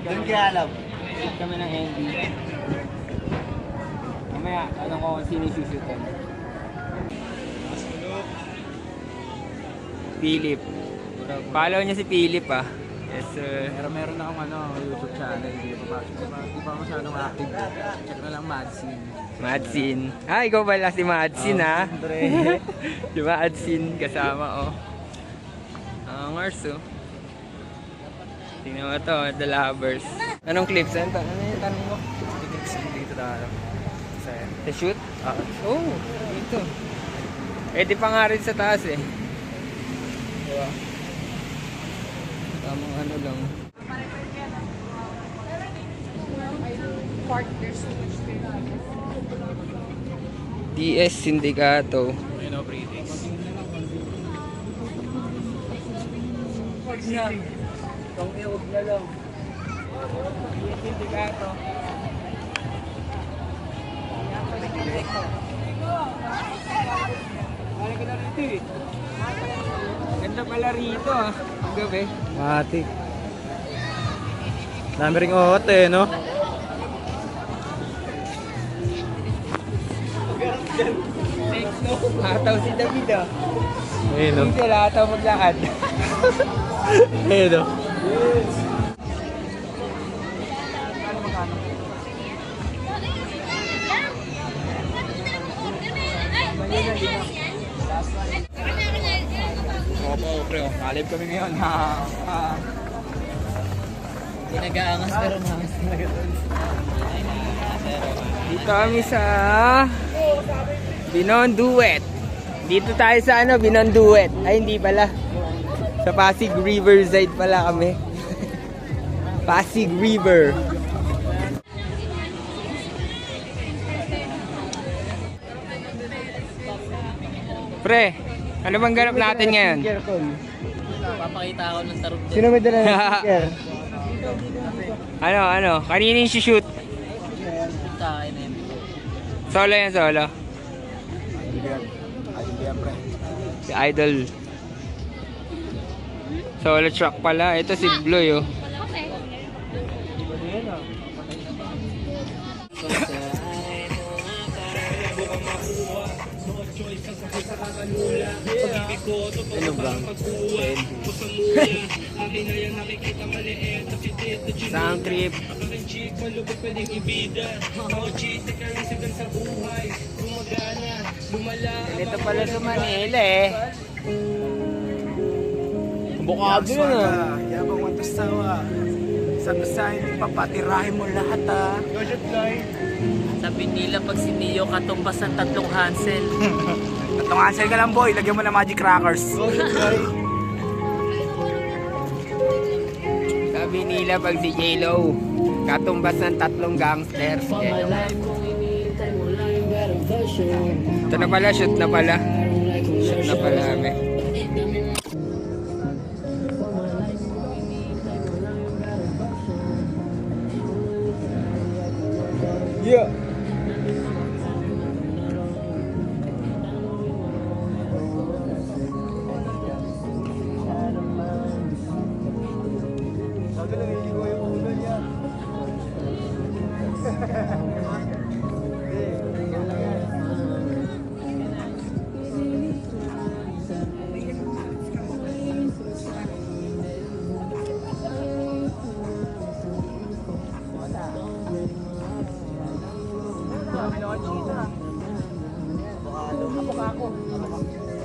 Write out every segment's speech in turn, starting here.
Doon kaya alam. Shoot kami ng MV. Mamaya, tanong ko kung sino yung shoot-shootan. Philip. Follow niya si Philip ah. Yes sir. Pero meron akong YouTube channel. Hindi pa masyadong active. Check na lang Madsin. Madsin. Ah, ikaw pala si Madsin ha? Siyempre. Si Madsin kasama oh. Angers oh. Tingnan mo to, The Lovers. Anong clips? Ano yung tanong mo? Dito tayo. Sa'yo. The shoot? Oh, dito. Eh di pa nga rin sa taas eh. Diba? Tamang ano lang. DS Sindicato. Ayun o, breathing. Huwag na. Itong iwag na lang. DS Sindicato. Ano ka na rito eh? Ganda pala rito ah. Ang gabi. Matik. Dami ring oot eh, no? Thanks no. Hataw si David ah. Ayun no? Hindi sila hataw maglakad. Ayun no? Opo, pre. Kalib kami ngayon na Pinag-aangas pero maangas talaga doon. dito kami sa Binonduet. Dito tayo sa Binonduet. Ay, hindi pala. Sa Pasig Riverside pala kami. Pasig River. Pre, ano bang ganap natin ngayon? Papakita ako ng tarot dyan. Sino may dala ng sticker? Ano? Kanina yung shoot? Sa akin eh. Solo yan, solo. Si Idol. Solo truck pala. Ito si Bloy oh. Ano ba? Sound trip. Ganito pala sa Manila eh. Bukado yun ah. Yabang matasawa. Sa design, papatirahin mo lahat ah. Sabi nila pag si Neo katumbas ng 3 Hansel. Tatlong answer ka lang boy, lagyan mo na magic crackers. Sabi nila pag si J-Lo katumbas ng 3 gangsters. Ito na pala, shoot na pala. Shoot na pala kami. Yeah.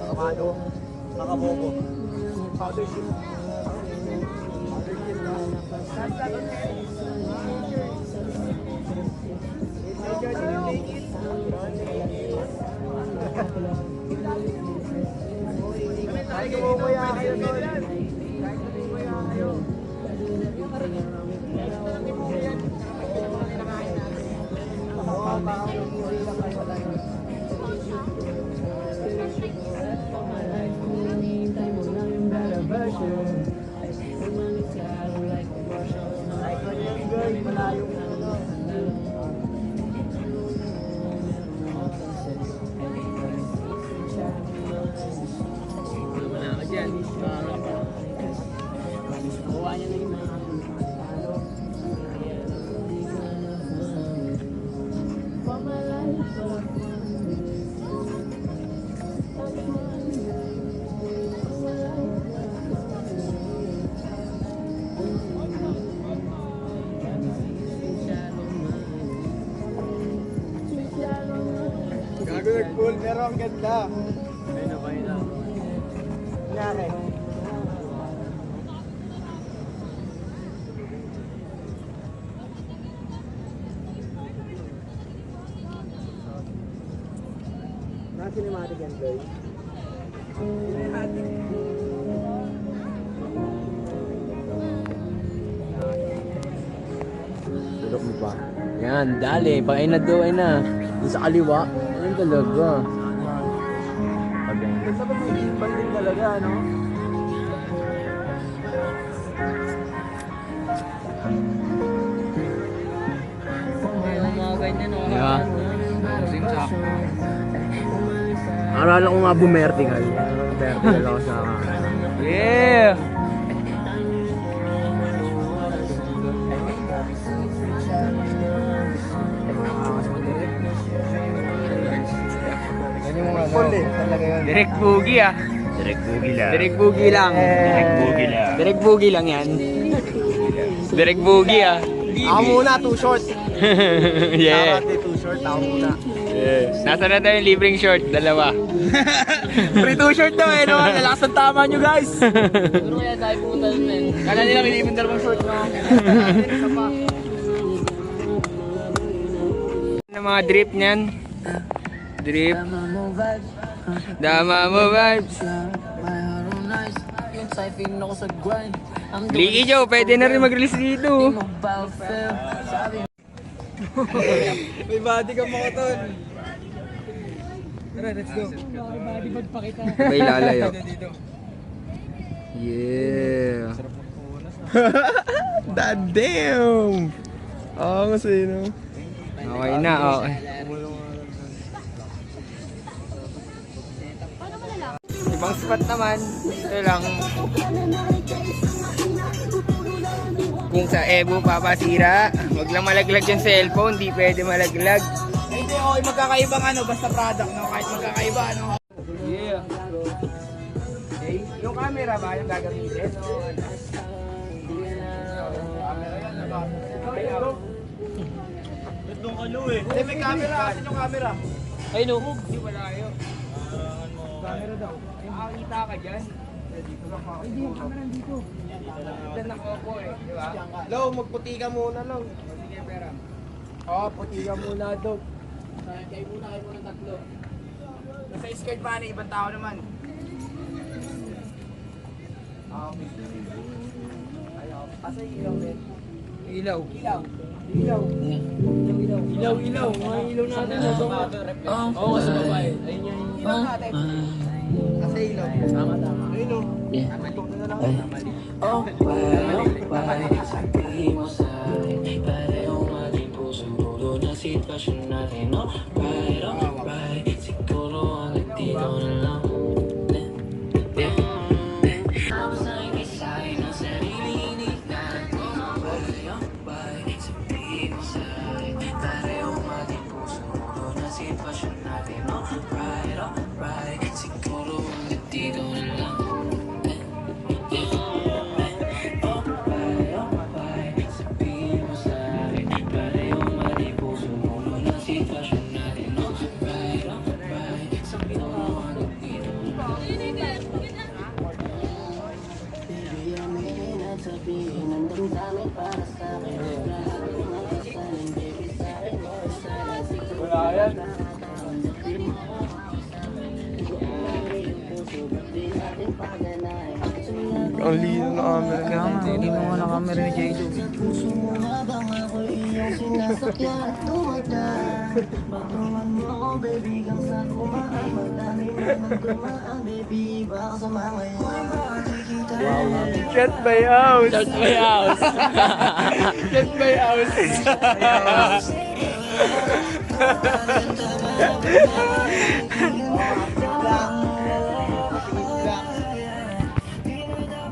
Avocado, nakabogo. Powder sheet. Kahit kumumuya kayo doon. Kahit kumumuya kayo. Bago nag-pull, pero ang ganda. Ayun na, ayun na. Nangyari. Cinematic yan, Floy. Tulog mo pa. Yan, dali. Pakain na daw, ay na. Doon sa kaliwa. Ayun talaga. Basta pag may imbang din talaga, ano? Mga ganyan, oh. Yeah. Akala ko nga bumertical. Vertical ako sa Yeah! Direct boogie ah. direct boogie lang. Direct boogie lang. Direct boogie lang. Direct boogie lang yan. Direct boogie ah. Ako muna, too short. Yeah. Karate, too short. Ako muna. Yes. Nasa na tayo yung libreng short? Dalawa. Free too short daw eh, no? Lalakas ang tama nyo, guys. Siguro kaya tayo pumunta dun, men. Kala nila may limang dalawang short, no? Ano mga drip niyan? Drip. Dama mo vibes. Yung siphon ako sa grind. Leaky Joe, pwede na rin mag-release dito. May body ka mga ton. Tara, let's go. May lalayo. Yeah. God damn! Oo, kasi no. Okay na, okay. Ibang spot naman, ito lang. Kung sa Evo papasira, wag lang malaglag yung cellphone, di pwede malaglag. Hindi, okay, magkakaibang ano, basta product, no? Kahit magkakaiba, ano? Yeah. Okay, yung camera ba yung gagamitin? Doon ka lo eh. Hindi, may camera. Asan yung camera? Ay, no. Hindi, wala yun. Camera daw. Ay, makakita ka dyan. Dito lang ako. Hindi, yung camera dito. Dito lang ako eh, di ba? Lo, magputi ka muna, Lo. Sige, pera. Oo, puti ka muna, Dog. Kayo muna tatlo. Nasa skirt pa, ibang tao naman. Asa yung ilaw, men? Ilaw. Ilaw. Ilaw. Ilaw. Mga ilaw natin na ba? Oo, kasi babae. Ayun yung... Ilaw natin. Asa ilaw? Tama. Ayun o. Ito na lang. Oh, why sabihin mo sa'kin parehong maging pusong dulo na sitwasyon natin. Oh, right, siguro ang nagdito na lang. Tapos na ikisahin ang sarili, inignatan ko. Why sabihin mo sa'kin parehong maging pusong dulo na sitwasyon natin. Oh, right, siguro ang nagdito na lang. Ang lino na camera. Kaya nga, hindi mo nga na camera ni J2. Puso mo habang ako iyong sinasakyan at tumatag. Patuman mo ako, baby, kang sa kumaan. Madami naman dumaan, baby, baka sa mga yan. Makikita na Shut my house. Shout my house. Shut my house.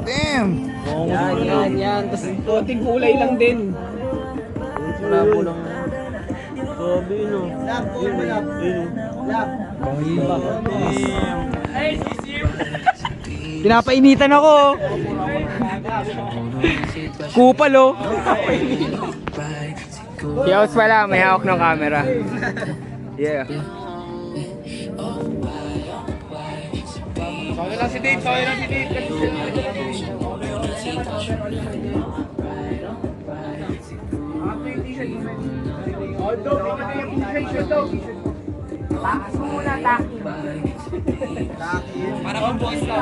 Damn! Yan. Tapos, Konting kulay lang din. labo lang. Sabi no. Lab, lab. Lab. Pinapainitan ako. Kupal oh. Si House pala, may hawak ng camera. Yeah. lang si Dave, sorry lang si Dave. Para kang boys ka.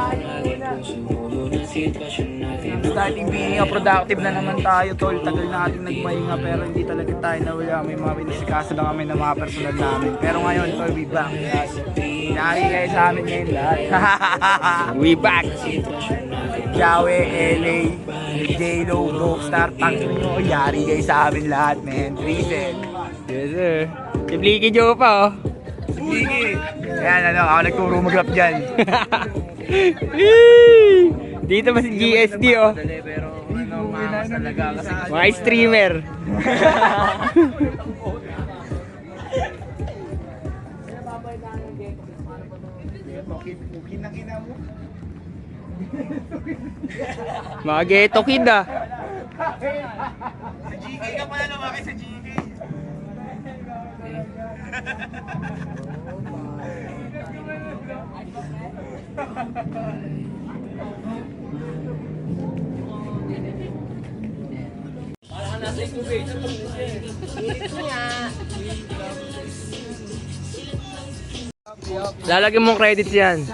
Starting being a productive na naman tayo, tol. Tagal na ating nagmahinga pero hindi talaga tayo nawala. May mga pinasikaso lang kami ng mga personal namin. Pero ngayon, tol, we back. Nari kayo sa amin ngayon lahat. We back! Yawe, LA, J-Lo, Rockstar, tangin nyo. Yari kayo sa amin lahat, man. Treason. Yes, sir. Si Blicky Joe pa, oh. Sige. Ayan, ano, ako nagturo mag-rap dyan. Dito ba si GSD, oh? Pero ano, maangas talaga kasi Mga streamer. Mga ghetto kid, ah. GK ka pala lumaki sa GK. Lalagyan mong credits yan.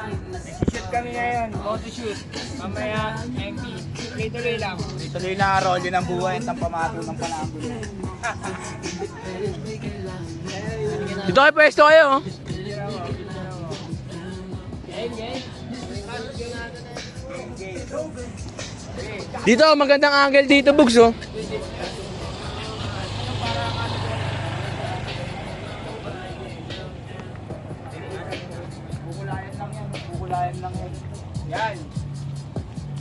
Shoot kami ngayon, photo shoot. Mamaya, MP. Tuloy-tuloy lang. Tuloy na rolyo ng buhay at ang pamato ng panahon. Dito kayo pwesto kayo, oh. Dito, magandang angle dito, Bugs, oh. Bukulayan lang yan, bukulayan lang yan. Yan.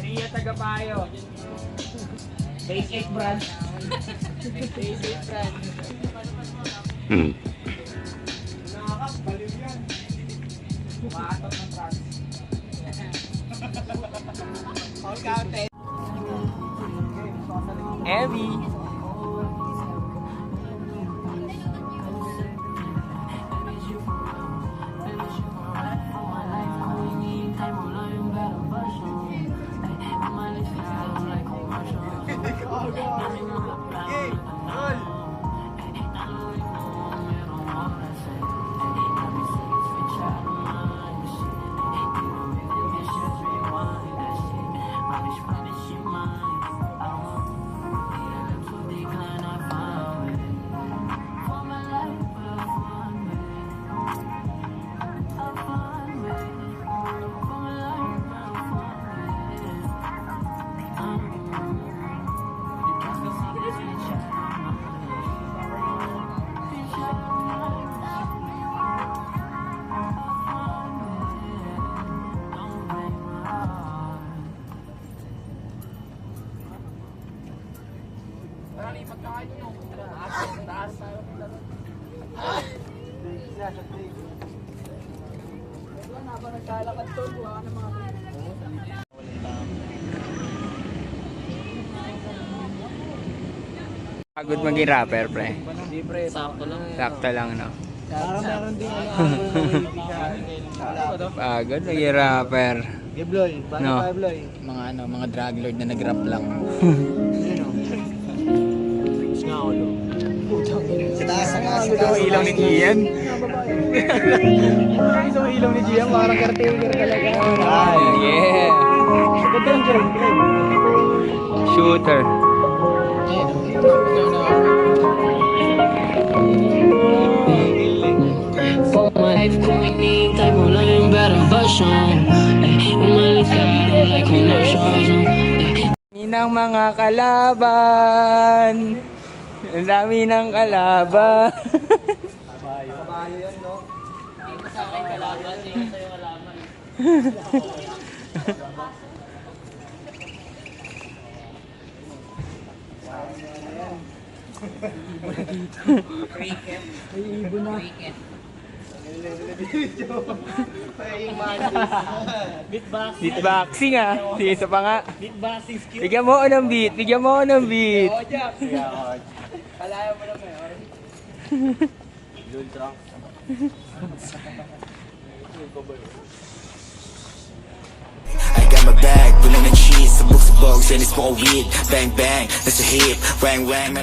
Tria Tagapayo. Base 8 brand. Base 8 brand. Nakakabaliw yan. Maatot ng brand. All counted. Heavy. Pagod maging rapper, pre. Hindi pre, sakto lang. Sakto lang, no? Parang meron din ano. Pagod maging rapper. Gibloy, paano No. pa Gibloy? Mga ano, mga drug lord na nag-rap lang. Nga ako lo. Sa taas, sa taas. Ang ilaw ni Gian. Ang ilaw ni Gian, parang caretaker talaga. Yeah! Shooter. For my life, kung hinihintay mo lang yung better version. Umalis ka, I don't like commercials. Ng mga kalaban. Ang dami ng kalaban. Kabayo yan, no? Sa akin kalaban, hindi sa'yo kalaban. Beatboxing, ah. Sige, isa pa nga. Beatboxing skill. Bigyan mo ako ng beat. Bigyan mo ako ng beat. O, Jack. Kalayan mo lang ngayon. got my bag, pulling the cheese, sabog-sabog, sinis mo ko weed. Bang bang, nasa hip, wang wang,